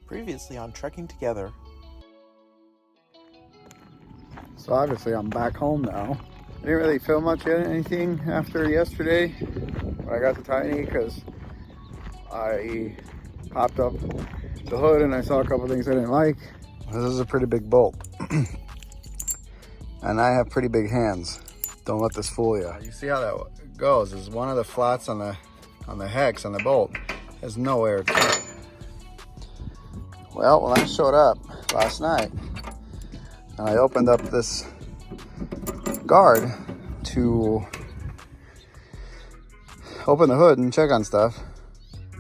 Previously on Trekking Together. So obviously I'm back home now. I didn't really film much of anything after yesterday when I got to Tiny because I popped up the hood and I saw a couple things I didn't like. This is a pretty big bolt. And I have pretty big hands. Don't let this fool you. You see how that goes? Is one of the flats on the hex on the bolt has no air to it. Well, when I showed up last night and I opened up this guard to open the hood and check on stuff,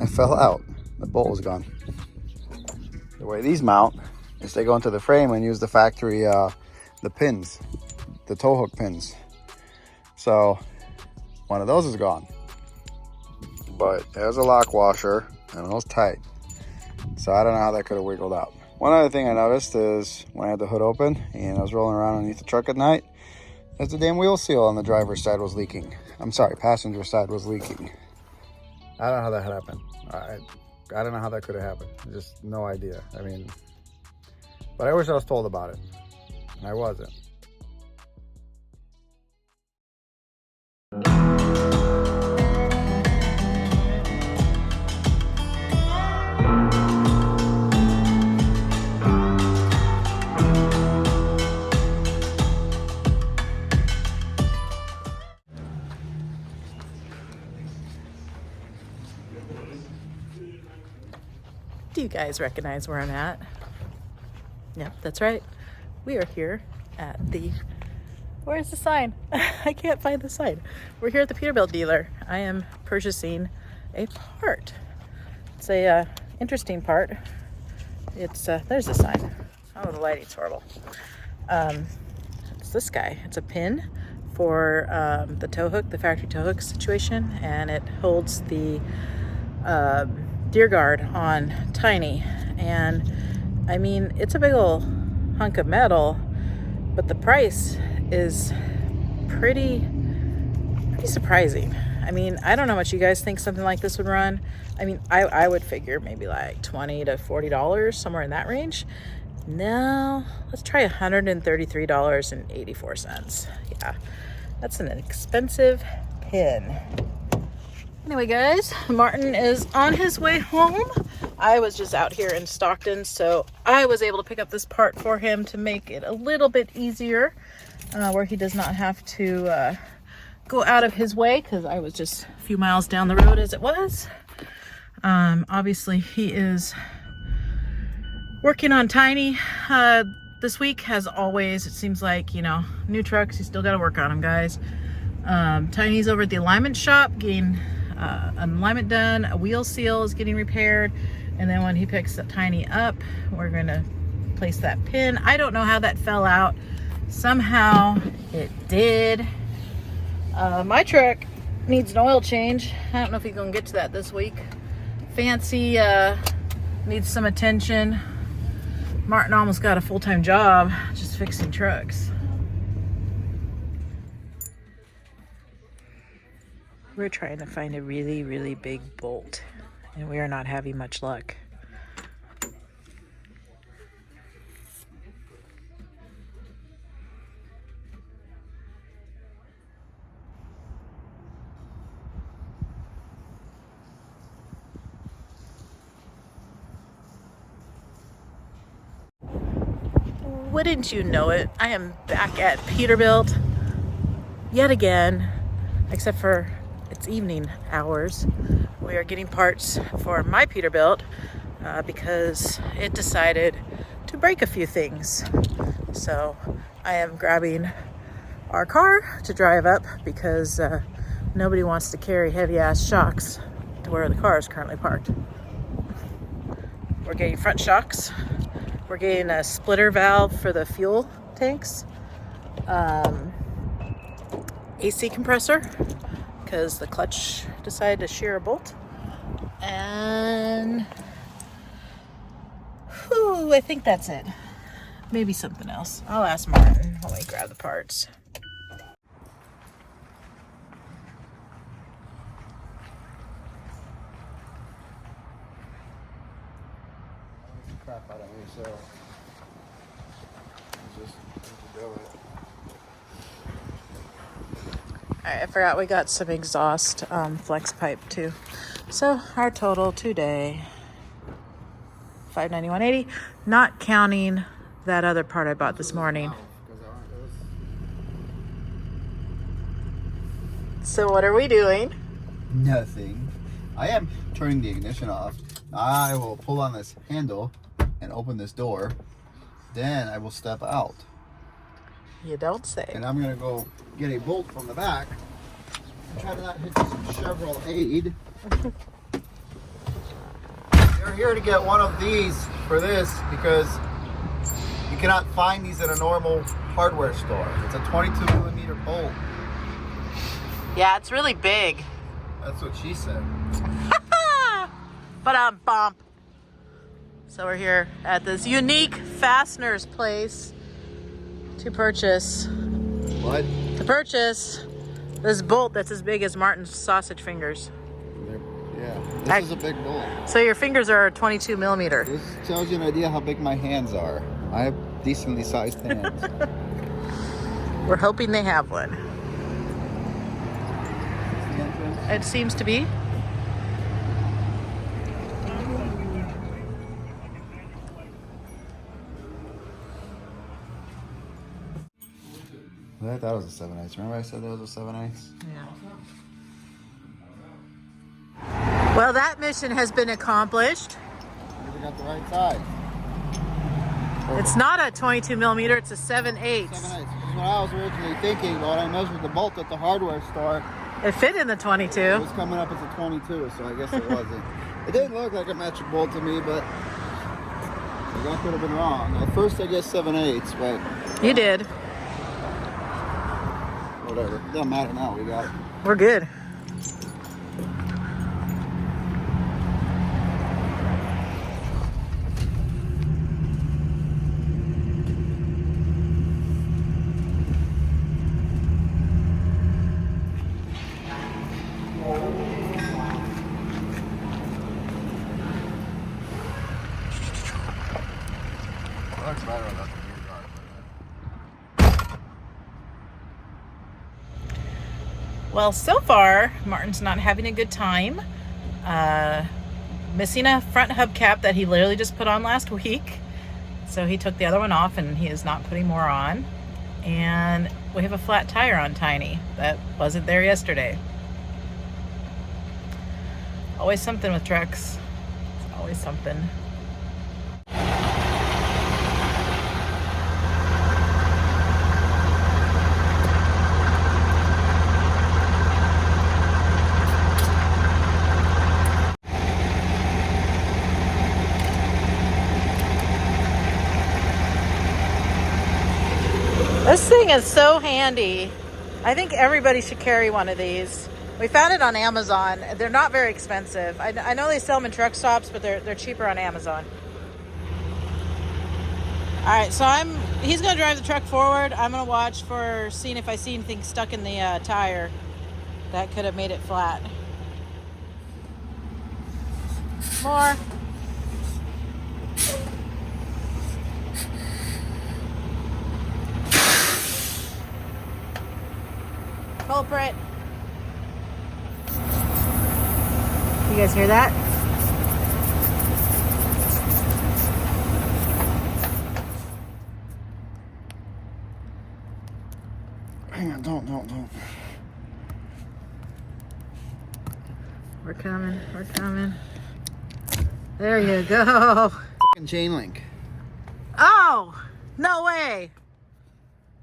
I fell out. The bolt was gone. The way these mount is they go into the frame and use the factory the pins, the tow hook pins. So one of those is gone. But there's a lock washer and it was tight. So I don't know how that could have wiggled out. One other thing I noticed is when I had the hood open and I was rolling around underneath the truck at night, is the damn wheel seal on the driver's side was leaking. I'm sorry, passenger side was leaking. I don't know how that happened. I don't know how that could have happened. Just no idea. I mean, but I wish I was told about it. And I wasn't. Do you guys recognize where I'm at? Yep, that's right. We are here at the, where's the sign? I can't find the sign. We're here at the Peterbilt dealer. I am purchasing a part. It's a interesting part. It's, there's the sign. Oh, the lighting's horrible. It's this guy. It's a pin for the tow hook, the factory tow hook situation, and it holds the deer guard on Tiny. And I mean, it's a big old hunk of metal, but the price is pretty surprising. I mean, I don't know how much you guys think something like this would run. I mean, I would figure maybe like $20 to $40, somewhere in that range. No, let's try $133.84. Yeah, that's an expensive pin. Anyway, guys, Martin is on his way home. I was just out here in Stockton, so I was able to pick up this part for him to make it a little bit easier, where he does not have to go out of his way, because I was just a few miles down the road as it was. Obviously, he is working on Tiny this week, as always. It seems like, you know, new trucks, you still got to work on them, guys. Tiny's over at the alignment shop getting an alignment done. A wheel seal is getting repaired, and then when he picks Tiny up, we're going to place that pin. I don't know how that fell out. Somehow it did. My truck needs an oil change. I don't know if he's going to get to that this week. Fancy needs some attention. Martin almost got a full-time job just fixing trucks. We're trying to find a really, really big bolt, and we are not having much luck. Wouldn't you know it, I am back at Peterbilt yet again, except for it's evening hours. We are getting parts for my Peterbilt because it decided to break a few things. So I am grabbing our car to drive up because nobody wants to carry heavy ass shocks to where the car is currently parked. We're getting front shocks. We're getting a splitter valve for the fuel tanks. AC compressor, because the clutch decided to shear a bolt. And whew, I think that's it. Maybe something else. I'll ask Martin when we grab the parts. crap out of me, so just do it. Alright, I forgot we got some exhaust flex pipe too. So our total today, $591.80, not counting that other part I bought this morning. So what are we doing? Nothing. I am turning the ignition off. I will pull on this handle and open this door. Then I will step out. You don't say. And I'm going to go get a bolt from the back and try to not hit this Chevrolet. You're here to get one of these for this because you cannot find these at a normal hardware store. It's a 22 millimeter bolt. Yeah, it's really big. That's what she said. But bump. So we're here at this unique fasteners place to purchase. What? To purchase this bolt that's as big as Martin's sausage fingers. Yeah, this is a big bolt. So your fingers are 22 millimeter. This tells you an idea how big my hands are. I have decently sized hands. We're hoping they have one. It seems to be. I thought it was a 7/8. Remember I said that was a 7/8? Yeah. Well, that mission has been accomplished. We got the right size. It's not a 22 millimeter, it's a 7/8. 7/8. This is what I was originally thinking, but when I measured the bolt at the hardware store, It fit in the 22. it was coming up as a 22, so I guess it wasn't. It didn't look like a metric bolt to me, but that could have been wrong. At first I guessed 7/8, but You did. whatever. It doesn't matter now, we got it. We're good. Looks better without the gear guard. Well, so far, Martin's not having a good time. Missing a front hubcap that he literally just put on last week. So he took the other one off and he is not putting more on. And we have a flat tire on Tiny that wasn't there yesterday. Always something with trucks. It's always something. This thing is so handy. I think everybody should carry one of these. We found it on Amazon. They're not very expensive. I know they sell them in truck stops, but they're cheaper on Amazon. All right, so he's gonna drive the truck forward. I'm gonna watch for seeing if I see anything stuck in the tire that could have made it flat. More. Culprit. You guys hear that? Hang on, don't. We're coming. There you go. Fucking chain link. Oh, no way.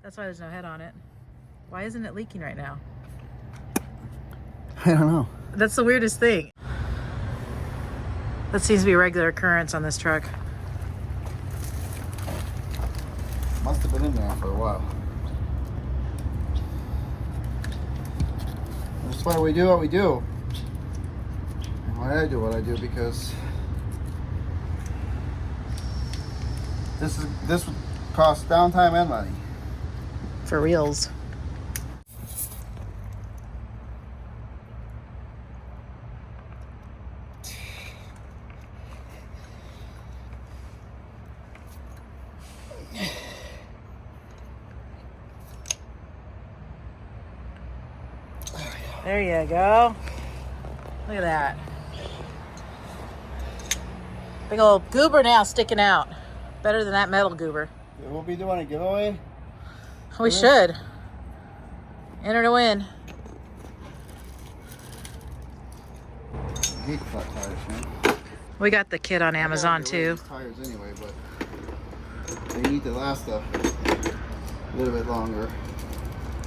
That's why there's no head on it. Why isn't it leaking right now? I don't know. That's the weirdest thing. That seems to be a regular occurrence on this truck. Must have been in there for a while. That's why we do what we do. And why I do what I do, because this would cost downtime and money. For reals. There you go. Look at that. Big old goober now sticking out. Better than that metal goober. We'll be doing a giveaway. We should. Enter to win. I hate flat tires, man. We got the kit on Amazon too. Tires anyway, but they need to last a little bit longer.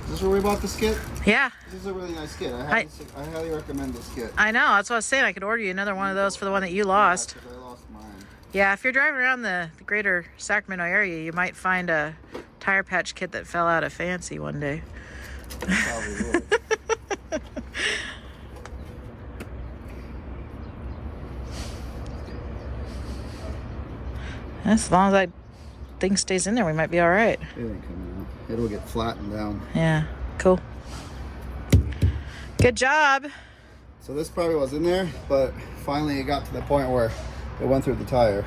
Is this where we bought this kit? Yeah. This is a really nice kit. I highly recommend this kit. I know. That's what I was saying. I could order you another one of those for the one that you lost. Yeah, 'cause I lost mine. Yeah, if you're driving around the greater Sacramento area, you might find a tire patch kit that fell out of Fancy one day. Probably would. As long as that thing stays in there, we might be all right. It ain't coming out. It'll get flattened down. Yeah, cool. Good job. So this probably was in there, but finally it got to the point where it went through the tire.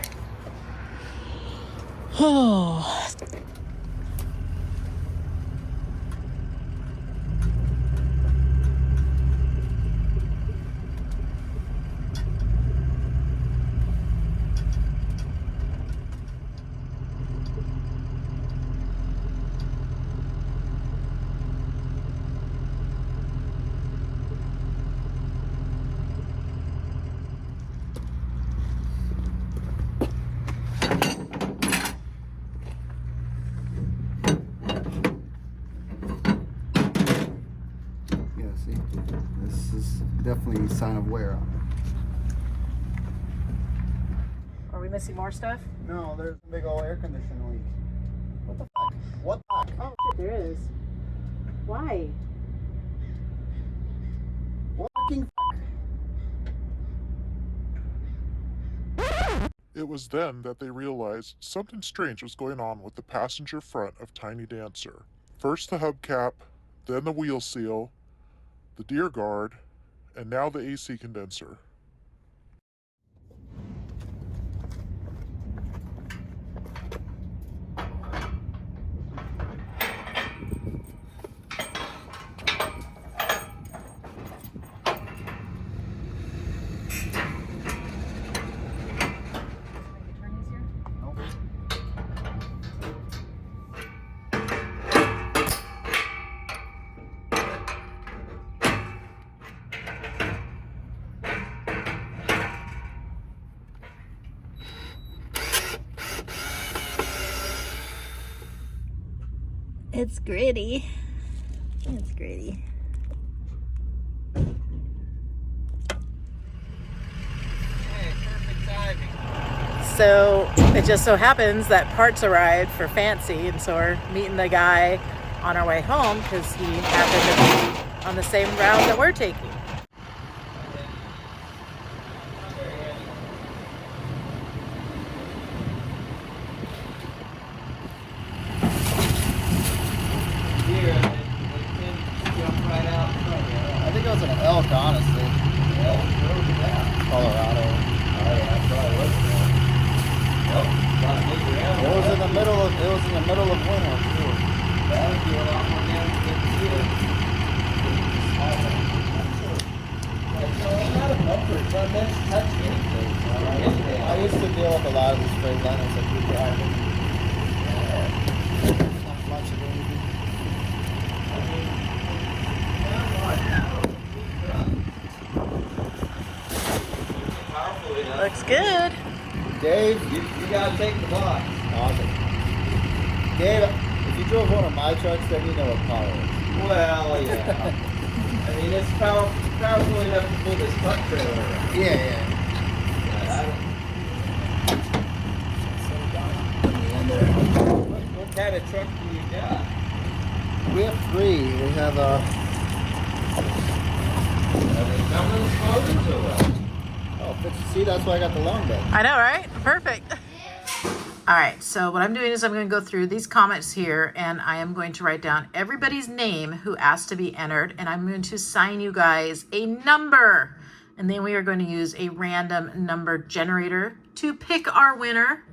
Oh. See, this is definitely a sign of wear on Are we missing more stuff? it. No, there's a big old air conditioning leak. What the fuck? What the fuck? Oh, There is. Why? what fucking fuck? It was then that they realized something strange was going on with the passenger front of Tiny Dancer. First the hubcap, then the wheel seal, the deer guard, and now the AC condenser. It's gritty. It's gritty. So it just so happens that parts arrived for Fancy, and so we're meeting the guy on our way home because he happened to be on the same route that we're taking. I think it was an elk, honestly. Elk? Where was it at? Colorado. Oh yeah, I probably was. It was in the middle of winter too. That would be a lot more damage than here. It's not a bumper, it's not meant to touch anything. I used to deal with a lot of these Freightliners that we drive. Not much of anything. Looks good. Dave, you gotta take the box. Awesome. Dave, if you drove one of my trucks, then you know what power is. Well, yeah. I mean, it's powerful enough to pull this truck trailer around. Yeah. What kind of truck do you got? We have three. We have Are they coming exposed or what? see, that's why I got the long bed. I know, right? Perfect. All right, so what I'm doing is I'm going to go through these comments here, and I am going to write down everybody's name who asked to be entered, and I'm going to assign you guys a number. And then we are going to use a random number generator to pick our winner.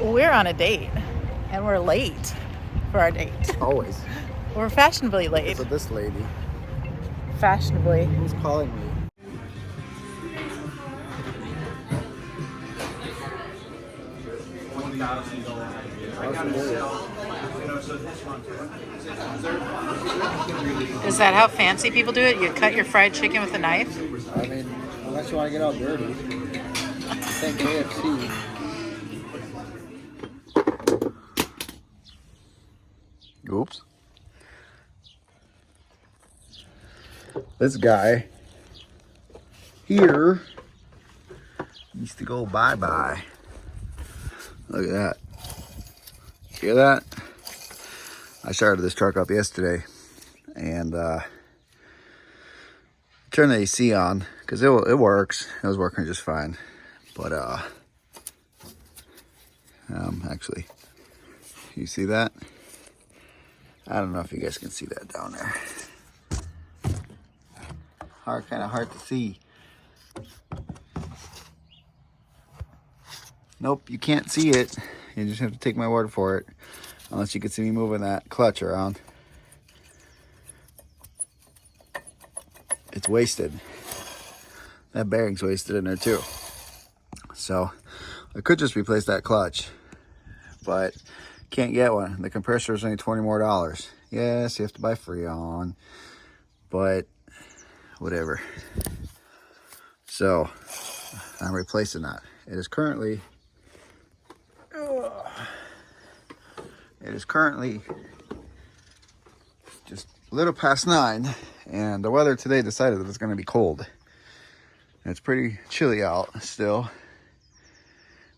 We're on a date, and we're late. for our date. Always. We're fashionably late. So this lady. Fashionably. Who's calling me? Is that how fancy people do it? You cut your fried chicken with a knife? I mean, unless you want to get all dirty. Think KFC. Oops. This guy here needs to go bye-bye. Look at that. Hear that? I started this truck up yesterday and turned the AC on because it works. It was working just fine. But actually, you see that? I don't know if you guys can see that down there. Kind of hard to see. Nope, you can't see it. You just have to take my word for it. Unless you can see me moving that clutch around. It's wasted. That bearing's wasted in there too. So I could just replace that clutch, but can't get one. The compressor is only $20 more. Yes, you have to buy Freon, but whatever. So I'm replacing that. It is currently just a little past 9, and the weather today decided that it's going to be cold. It's pretty chilly out still.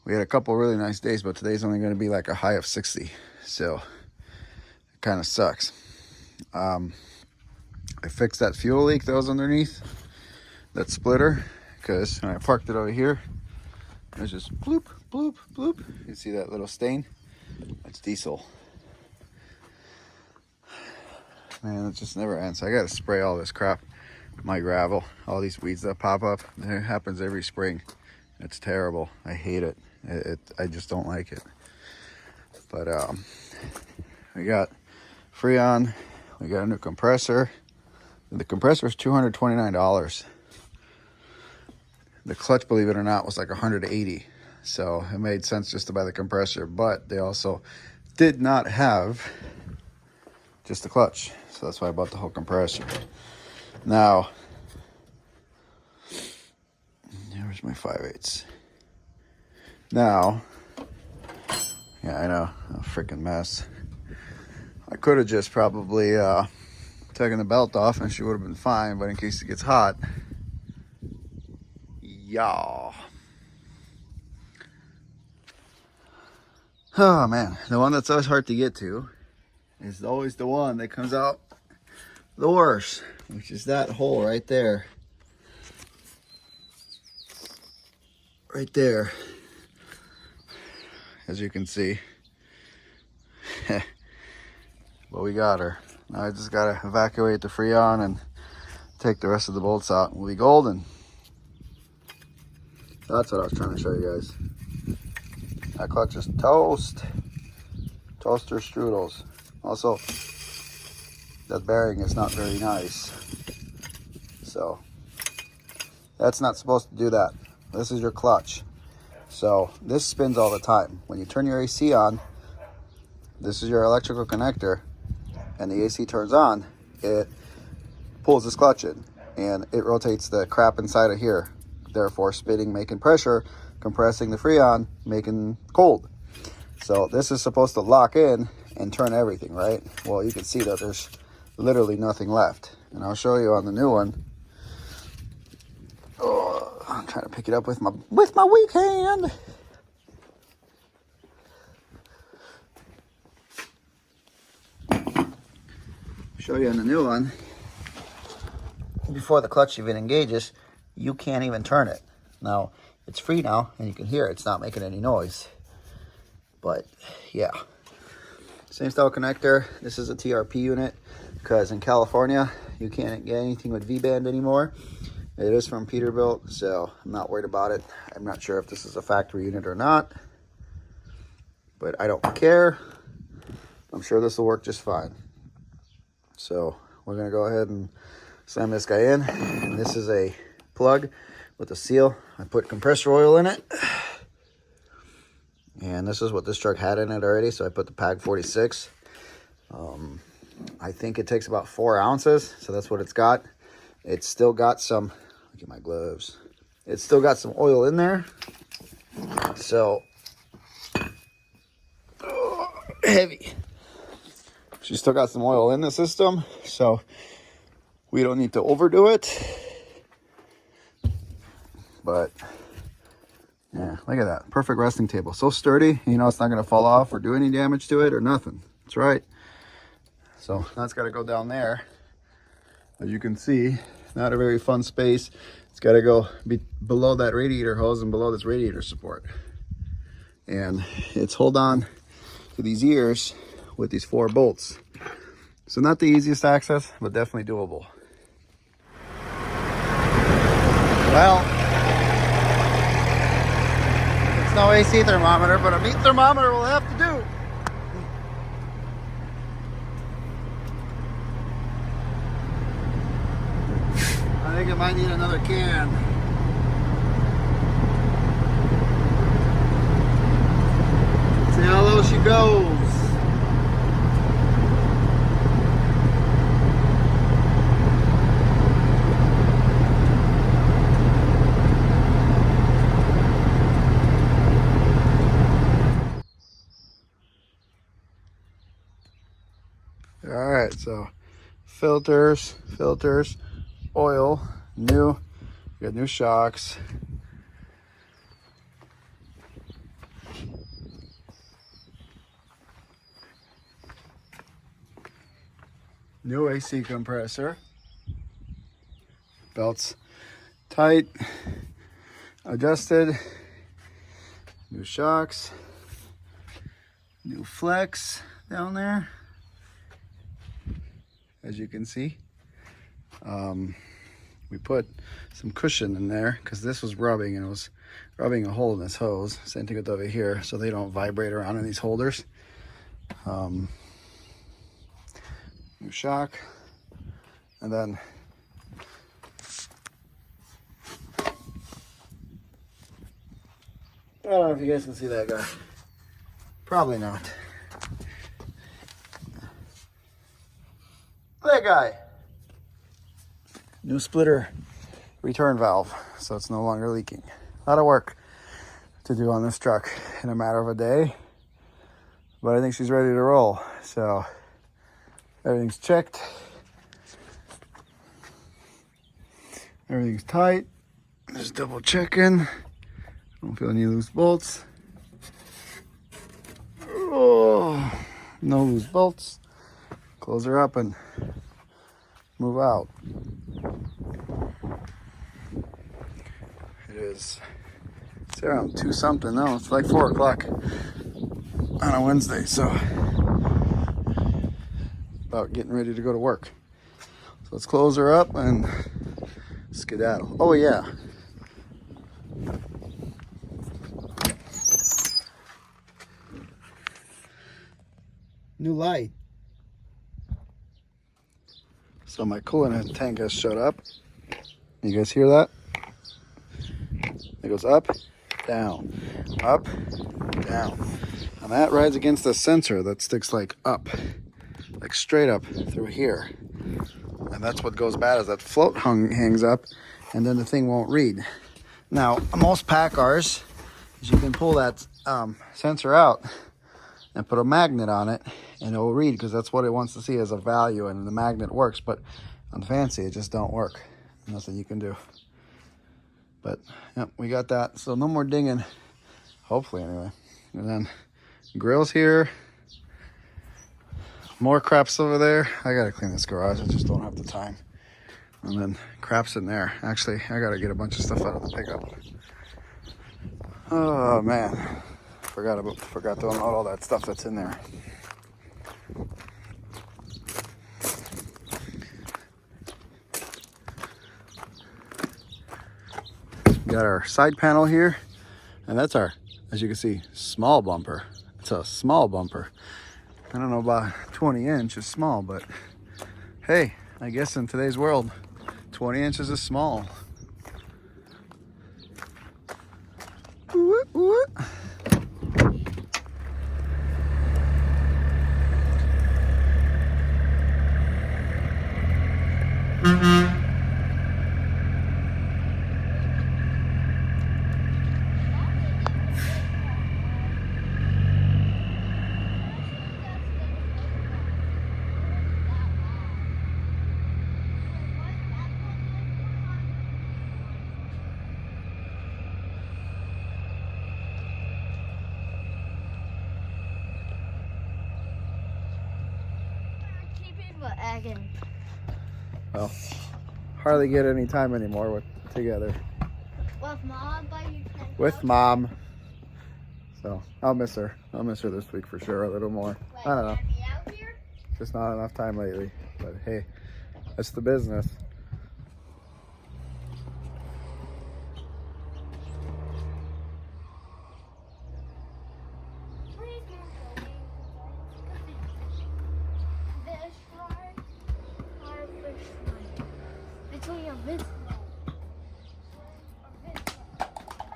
We had a couple really nice days, but today's only going to be like a high of 60, so it kind of sucks. I fixed that fuel leak that was underneath that splitter, because when I parked it over here, it was just bloop, bloop, bloop. You see that little stain? That's diesel. Man, it just never ends. I gotta spray all this crap, my gravel, all these weeds that pop up. It happens every spring. It's terrible. I hate it. I just don't like it. But we got Freon. We got a new compressor. The compressor is $229. The clutch, believe it or not, was like $180. So it made sense just to buy the compressor, but they also did not have just the clutch. So that's why I bought the whole compressor. Now, where's my 5/8? Now, yeah, I know, a freaking mess. I could have just probably taken the belt off and she would have been fine, but in case it gets hot, yeah. Oh man, the one that's always hard to get to is always the one that comes out the worst, which is that hole right there. Right there. As you can see. But we got her. Now I just gotta evacuate the Freon and take the rest of the bolts out and we'll be golden. That's what I was trying to show you guys. That clutch is toast. Toaster strudels. Also, that bearing is not very nice. So, that's not supposed to do that. This is your clutch. So, this spins all the time. When you turn your AC on, this is your electrical connector, and the AC turns on, it pulls this clutch in, and it rotates the crap inside of here. Therefore, spinning, making pressure, compressing the Freon, making cold. So this is supposed to lock in and turn everything, right? Well, you can see that there's literally nothing left. And I'll show you on the new one. Oh, I'm trying to pick it up with my weak hand. Show you on the new one. Before the clutch even engages, you can't even turn it. Now, it's free now, and you can hear it's not making any noise. But, yeah. Same style connector. This is a TRP unit, because in California, you can't get anything with V-band anymore. It is from Peterbilt, so I'm not worried about it. I'm not sure if this is a factory unit or not, but I don't care. I'm sure this will work just fine. So we're gonna go ahead and slam this guy in. And this is a plug with a seal. I put compressor oil in it. And this is what this truck had in it already, so I put the PAG 46. I think it takes about 4 ounces, so that's what it's got. It's still got some, look at my gloves. It's still got some oil in there. So, heavy. She's still got some oil in the system, so we don't need to overdo it. But yeah, look at that. Perfect resting table. So sturdy. You know it's not going to fall off or do any damage to it or nothing. That's right. So that's got to go down there. As you can see, not a very fun space. It's got to go below that radiator hose and below this radiator support. And it's hold on to these ears with these 4 bolts. So not the easiest access, but definitely doable. Well, no AC thermometer, but a meat thermometer will have to do. I think it might need another can. See how low she goes. All right, so filters, oil, new, we got new shocks. New AC compressor. Belts tight, adjusted. New shocks. New flex down there. As you can see, we put some cushion in there because this was rubbing and it was rubbing a hole in this hose. Same thing with over here, so they don't vibrate around in these holders. New shock, and then I don't know if you guys can see that guy. Probably not. That guy. New splitter return valve, so it's no longer leaking. A lot of work to do on this truck in a matter of a day, but I think she's ready to roll. So everything's checked. Everything's tight. Just double checking. Don't feel any loose bolts. Oh, no loose bolts. Close her up and move out. It's around 2 something now. It's like 4 o'clock on a Wednesday, so about getting ready to go to work. So let's close her up and skedaddle. Oh yeah. New light. So my coolant tank has shut up. You guys hear that? It goes up, down, and that rides against the sensor that sticks like up, like straight up through here. And that's what goes bad, is that float hangs up and then the thing won't read. Now most Packars, you can pull that sensor out and put a magnet on it and it will read, because that's what it wants to see as a value, and the magnet works. But on Fancy it just don't work. Nothing you can do. But yep, we got that. So no more dinging, hopefully anyway. And then grills here, more craps over there. I gotta clean this garage, I just don't have the time. And then craps in there. Actually, I gotta get a bunch of stuff out of the pickup. Oh man, forgot to unload all that stuff that's in there. Got our side panel here, and that's our, as you can see, small bumper. It's a small bumper. I don't know about 20-inch is small, but hey, I guess in today's world, 20 inches is small. Ooh, ooh. Well, hardly get any time anymore together. With Mom, but you can. With Mom. So I'll miss her. I'll miss her this week for sure, a little more. Wait, I don't know. be out here? Just not enough time lately. But hey, that's the business. Please don't go in, this one or this one. Between your this one or this one.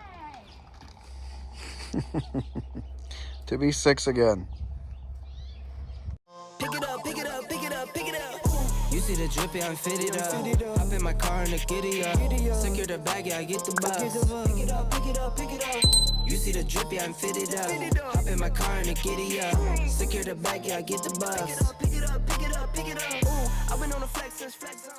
Hey. To be 6 again. Pick it up, pick it up, pick it up, pick it up. You see the drippy, I'm fitted up. Hop in my car and the giddy up. Secure the bag, yeah, I get the bus. Pick it up, pick it up, pick it up. You see the drippy, I'm fitted up. Hop in my car and the giddy up. Secure the bag, yeah, I get the bus. Pick it up, pick it up, pick it up, pick it up. I've been on the flex since flex zone.